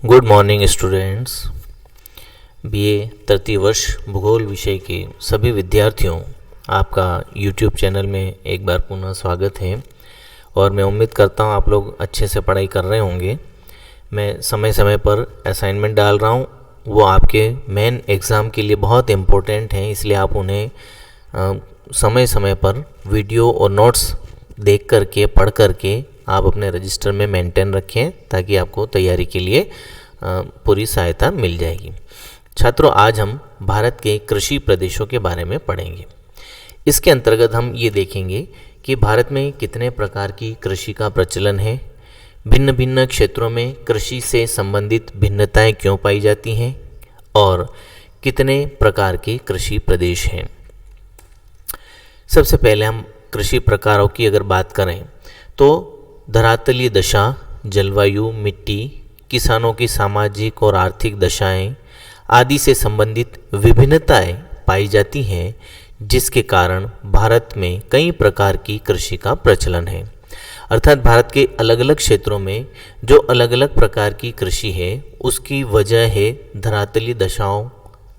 Good morning students. BA तृतीय वर्ष भूगोल विषय के सभी विद्यार्थियों, आपका यूट्यूब चैनल में एक बार पुनः स्वागत है और मैं उम्मीद करता हूँ आप लोग अच्छे से पढ़ाई कर रहे होंगे। मैं समय समय पर असाइनमेंट डाल रहा हूँ, वो आपके मेन एग्ज़ाम के लिए बहुत इम्पोर्टेंट हैं, इसलिए आप उन्हें समय समय पर वीडियो और नोट्स देख करके पढ़ करके आप अपने रजिस्टर में मेंटेन रखें ताकि आपको तैयारी के लिए पूरी सहायता मिल जाएगी। छात्रों, आज हम भारत के कृषि प्रदेशों के बारे में पढ़ेंगे। इसके अंतर्गत हम ये देखेंगे कि भारत में कितने प्रकार की कृषि का प्रचलन है, भिन्न भिन्न क्षेत्रों में कृषि से संबंधित भिन्नताएं क्यों पाई जाती हैं और कितने प्रकार के कृषि प्रदेश हैं। सबसे पहले हम कृषि प्रकारों की अगर बात करें तो धरातलीय दशा, जलवायु, मिट्टी, किसानों की सामाजिक और आर्थिक दशाएं आदि से संबंधित विभिन्नताएं पाई जाती हैं, जिसके कारण भारत में कई प्रकार की कृषि का प्रचलन है। अर्थात भारत के अलग अलग क्षेत्रों में जो अलग अलग प्रकार की कृषि है उसकी वजह है धरातलीय दशाओं,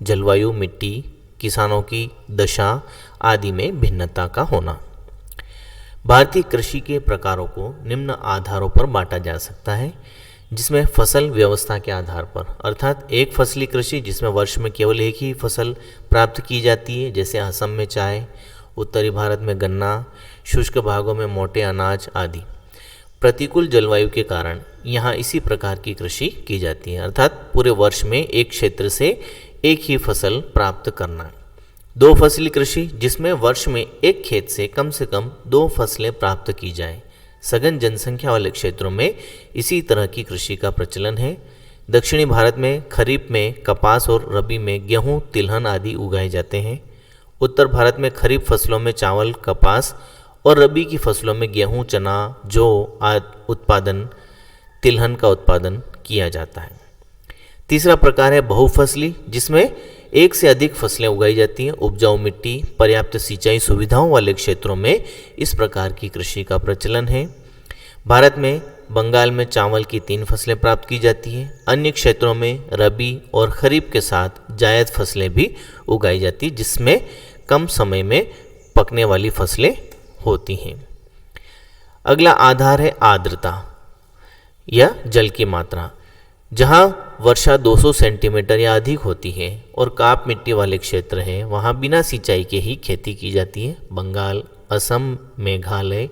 जलवायु, मिट्टी, किसानों की दशा आदि में भिन्नता का होना। भारतीय कृषि के प्रकारों को निम्न आधारों पर बांटा जा सकता है, जिसमें फसल व्यवस्था के आधार पर, अर्थात एक फसली कृषि जिसमें वर्ष में केवल एक ही फसल प्राप्त की जाती है, जैसे असम में चाय, उत्तरी भारत में गन्ना, शुष्क भागों में मोटे अनाज आदि। प्रतिकूल जलवायु के कारण यहाँ इसी प्रकार की कृषि की जाती है, अर्थात पूरे वर्ष में एक क्षेत्र से एक ही फसल प्राप्त करना। दो फसली कृषि जिसमें वर्ष में एक खेत से कम 2 फसलें प्राप्त की जाए। सघन जनसंख्या वाले क्षेत्रों में इसी तरह की कृषि का प्रचलन है। दक्षिणी भारत में खरीफ में कपास और रबी में गेहूं, तिलहन आदि उगाए जाते हैं। उत्तर भारत में खरीफ फसलों में चावल, कपास और रबी की फसलों में गेहूं, चना, जौ आदि उत्पादन, तिलहन का उत्पादन किया जाता है। तीसरा प्रकार है बहुफसली, जिसमें एक से अधिक फसलें उगाई जाती हैं। उपजाऊ मिट्टी, पर्याप्त सिंचाई सुविधाओं वाले क्षेत्रों में इस प्रकार की कृषि का प्रचलन है। भारत में बंगाल में चावल की 3 फसलें प्राप्त की जाती हैं। अन्य क्षेत्रों में रबी और खरीफ के साथ जायद फसलें भी उगाई जाती हैं, जिसमें कम समय में पकने वाली फसलें होती हैं। अगला आधार है आर्द्रता या जल की मात्रा। जहाँ वर्षा 200 सेंटीमीटर या अधिक होती है और काप मिट्टी वाले क्षेत्र हैं, वहाँ बिना सिंचाई के ही खेती की जाती है। बंगाल, असम, मेघालय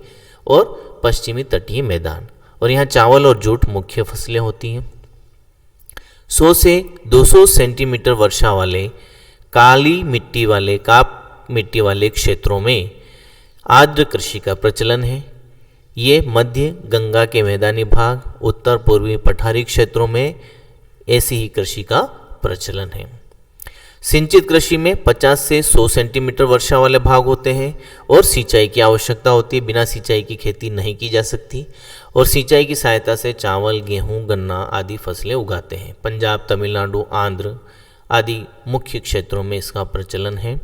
और पश्चिमी तटीय मैदान, और यहाँ चावल और जूट मुख्य फसलें होती हैं। 100 से 200 सेंटीमीटर वर्षा वाले काली मिट्टी वाले काप मिट्टी वाले क्षेत्रों में आर्द्र कृषि का प्रचलन है। ये मध्य गंगा के मैदानी भाग, उत्तर पूर्वी पठारी क्षेत्रों में ऐसी ही कृषि का प्रचलन है। सिंचित कृषि में 50 से 100 सेंटीमीटर वर्षा वाले भाग होते हैं और सिंचाई की आवश्यकता होती है। बिना सिंचाई की खेती नहीं की जा सकती और सिंचाई की सहायता से चावल, गेहूं, गन्ना आदि फसलें उगाते हैं। पंजाब, तमिलनाडु, आंध्र आदि मुख्य क्षेत्रों में इसका प्रचलन है।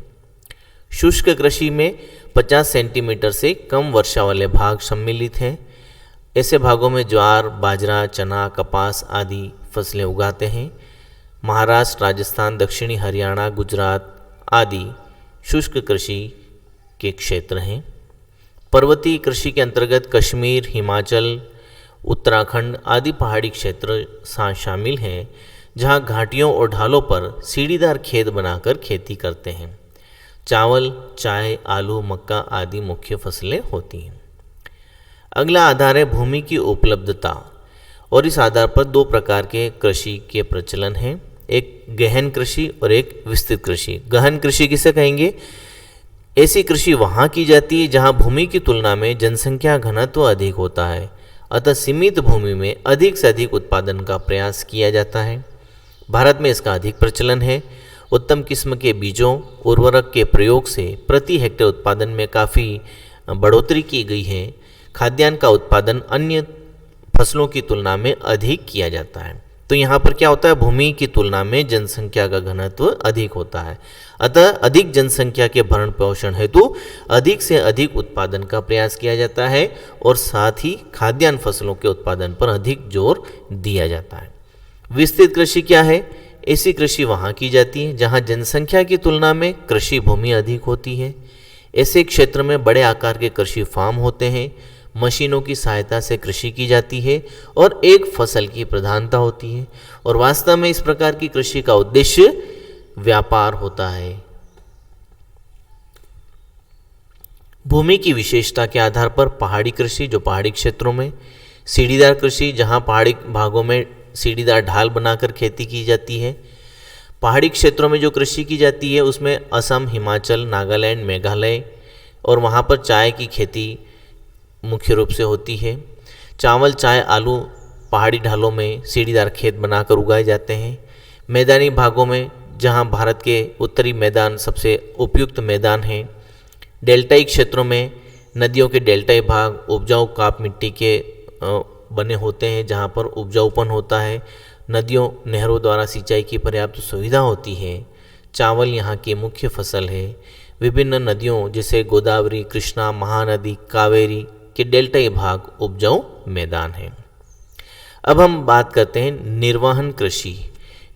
शुष्क कृषि में 50 सेंटीमीटर से कम वर्षा वाले भाग सम्मिलित हैं। ऐसे भागों में ज्वार, बाजरा, चना, कपास आदि फसलें उगाते हैं। महाराष्ट्र, राजस्थान, दक्षिणी हरियाणा, गुजरात आदि शुष्क कृषि के क्षेत्र हैं। पर्वतीय कृषि के अंतर्गत कश्मीर, हिमाचल, उत्तराखंड आदि पहाड़ी क्षेत्र शामिल हैं, जहां घाटियों और ढालों पर सीढ़ीदार खेत बनाकर खेती करते हैं। चावल, चाय, आलू, मक्का आदि मुख्य फसलें होती हैं। अगला आधार है भूमि की उपलब्धता, और इस आधार पर 2 प्रकार के कृषि के प्रचलन हैं, एक गहन कृषि और एक विस्तृत कृषि। गहन कृषि किसे कहेंगे? ऐसी कृषि वहाँ की जाती है जहाँ भूमि की तुलना में जनसंख्या घनत्व अधिक होता है, अतः सीमित भूमि में अधिक से अधिक उत्पादन का प्रयास किया जाता है। भारत में इसका अधिक प्रचलन है। उत्तम किस्म के बीजों, उर्वरक के प्रयोग से प्रति हेक्टेयर उत्पादन में काफ़ी बढ़ोतरी की गई है। खाद्यान्न का उत्पादन अन्य फसलों की तुलना में अधिक किया जाता है। तो यहाँ पर क्या होता है? भूमि की तुलना में जनसंख्या का घनत्व अधिक होता है, अतः अधिक जनसंख्या के भरण पोषण हेतु अधिक से अधिक उत्पादन का प्रयास किया जाता है और साथ ही खाद्यान्न फसलों के उत्पादन पर अधिक जोर दिया जाता है। विस्तृत कृषि क्या है? ऐसी कृषि वहाँ की जाती है जहाँ जनसंख्या की तुलना में कृषि भूमि अधिक होती है। ऐसे क्षेत्र में बड़े आकार के कृषि फार्म होते हैं, मशीनों की सहायता से कृषि की जाती है और एक फसल की प्रधानता होती है। और वास्तव में इस प्रकार की कृषि का उद्देश्य व्यापार होता है। भूमि की विशेषता के आधार पर पहाड़ी कृषि, जो पहाड़ी क्षेत्रों में, सीढ़ीदार कृषि जहाँ पहाड़ी भागों में सीढ़ीदार ढाल बनाकर खेती की जाती है। पहाड़ी क्षेत्रों में जो कृषि की जाती है उसमें असम, हिमाचल, नागालैंड, मेघालय और वहाँ पर चाय की खेती मुख्य रूप से होती है। चावल, चाय, आलू पहाड़ी ढालों में सीढ़ीदार खेत बनाकर उगाए जाते हैं। मैदानी भागों में जहाँ भारत के उत्तरी मैदान सबसे उपयुक्त मैदान हैं। डेल्टाई क्षेत्रों में नदियों के डेल्टाई भाग उपजाऊ काप मिट्टी के बने होते हैं जहाँ पर उपजाऊपन होता है। नदियों, नहरों द्वारा सिंचाई की पर्याप्त सुविधा होती है। चावल यहाँ की मुख्य फसल है। विभिन्न नदियों जैसे गोदावरी, कृष्णा, महानदी, कावेरी के डेल्टाई भाग उपजाऊ मैदान हैं। अब हम बात करते हैं निर्वहन कृषि।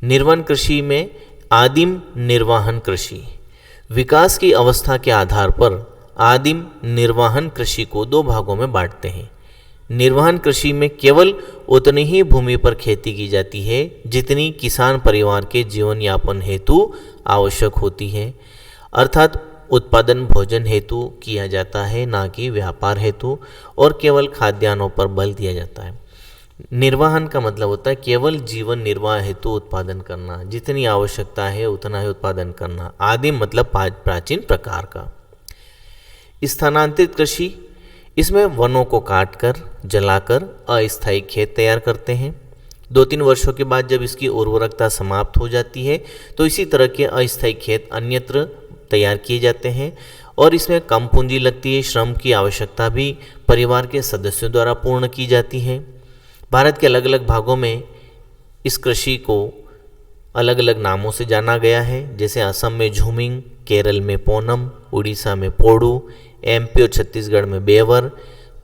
निर्वहन कृषि में आदिम निर्वहन कृषि। विकास की अवस्था के आधार पर आदिम निर्वहन कृषि को दो भागों में बांटते हैं। निर्वहन कृषि में केवल उतनी ही भूमि पर खेती की जाती है जितनी किसान परिवार के जीवन यापन हेतु आवश्यक होती है, अर्थात उत्पादन भोजन हेतु किया जाता है, ना कि व्यापार हेतु, और केवल खाद्यान्नों पर बल दिया जाता है। निर्वहन का मतलब होता है केवल जीवन निर्वाह हेतु उत्पादन करना, जितनी आवश्यकता है उतना ही उत्पादन करना। आदिम मतलब प्राचीन प्रकार का। स्थानांतरित कृषि, इसमें वनों को काटकर, जलाकर अस्थायी खेत तैयार करते हैं। 2-3 वर्षों के बाद जब इसकी उर्वरकता समाप्त हो जाती है तो इसी तरह के अस्थायी खेत अन्यत्र तैयार किए जाते हैं और इसमें कम पूंजी लगती है। श्रम की आवश्यकता भी परिवार के सदस्यों द्वारा पूर्ण की जाती है। भारत के अलग अलग भागों में इस कृषि को अलग अलग नामों से जाना गया है, जैसे असम में झूमिंग, केरल में पोनम, उड़ीसा में पोड़ू, एमपी और छत्तीसगढ़ में बेवर,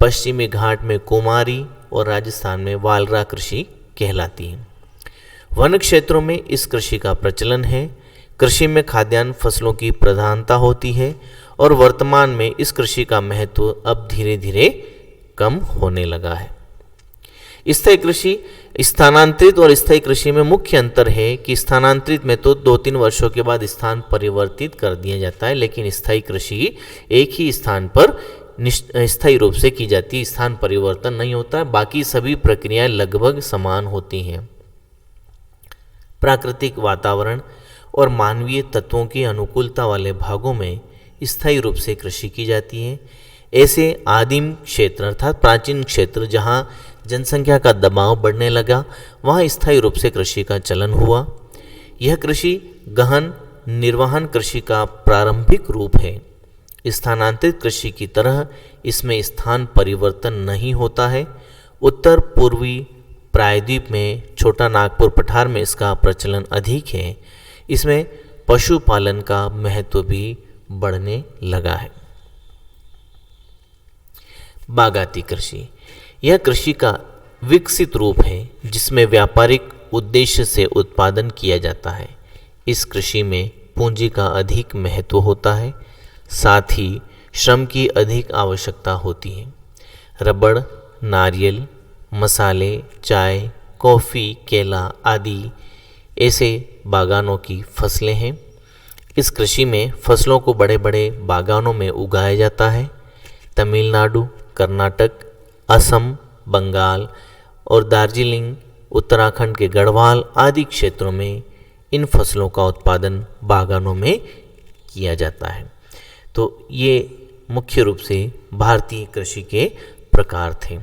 पश्चिमी घाट में कुमारी और राजस्थान में वालरा कृषि कहलाती है। वन क्षेत्रों में इस कृषि का प्रचलन है। कृषि में खाद्यान्न फसलों की प्रधानता होती है और वर्तमान में इस कृषि का महत्व अब धीरे धीरे कम होने लगा है। स्थायी कृषि, स्थानांतरित और स्थायी कृषि में मुख्य अंतर है कि स्थानांतरित में तो 2-3 वर्षों के बाद स्थान परिवर्तित कर दिया जाता है, लेकिन स्थायी कृषि एक ही स्थान पर स्थायी रूप से की जाती है। स्थान परिवर्तन नहीं होता है, बाकी सभी प्रक्रियाएं लगभग समान होती हैं। प्राकृतिक वातावरण और मानवीय तत्वों की अनुकूलता वाले भागों में स्थायी रूप से कृषि की जाती है। ऐसे आदिम क्षेत्र अर्थात प्राचीन क्षेत्र जहाँ जनसंख्या का दबाव बढ़ने लगा, वहाँ स्थायी रूप से कृषि का चलन हुआ। यह कृषि गहन निर्वहन कृषि का प्रारंभिक रूप है। स्थानांतरित कृषि की तरह इसमें स्थान परिवर्तन नहीं होता है। उत्तर पूर्वी प्रायद्वीप में छोटा नागपुर पठार में इसका प्रचलन अधिक है। इसमें पशुपालन का महत्व भी बढ़ने लगा है। बागाती कृषि, यह कृषि का विकसित रूप है जिसमें व्यापारिक उद्देश्य से उत्पादन किया जाता है। इस कृषि में पूंजी का अधिक महत्व होता है, साथ ही श्रम की अधिक आवश्यकता होती है। रबड़, नारियल, मसाले, चाय, कॉफ़ी, केला आदि ऐसे बागानों की फसलें हैं। इस कृषि में फसलों को बड़े बड़े बागानों में उगाया जाता है। तमिलनाडु, कर्नाटक, असम, बंगाल और दार्जिलिंग, उत्तराखंड के गढ़वाल आदि क्षेत्रों में इन फसलों का उत्पादन बागानों में किया जाता है। तो ये मुख्य रूप से भारतीय कृषि के प्रकार थे।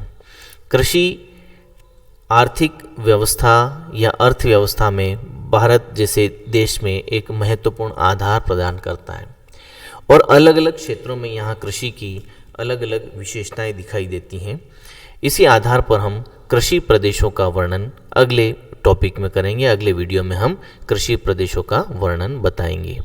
कृषि आर्थिक व्यवस्था या अर्थव्यवस्था में भारत जैसे देश में एक महत्वपूर्ण आधार प्रदान करता है और अलग अलग क्षेत्रों में यहाँ कृषि की अलग अलग विशेषताएं दिखाई देती हैं। इसी आधार पर हम कृषि प्रदेशों का वर्णन अगले टॉपिक में करेंगे। अगले वीडियो में हम कृषि प्रदेशों का वर्णन बताएंगे।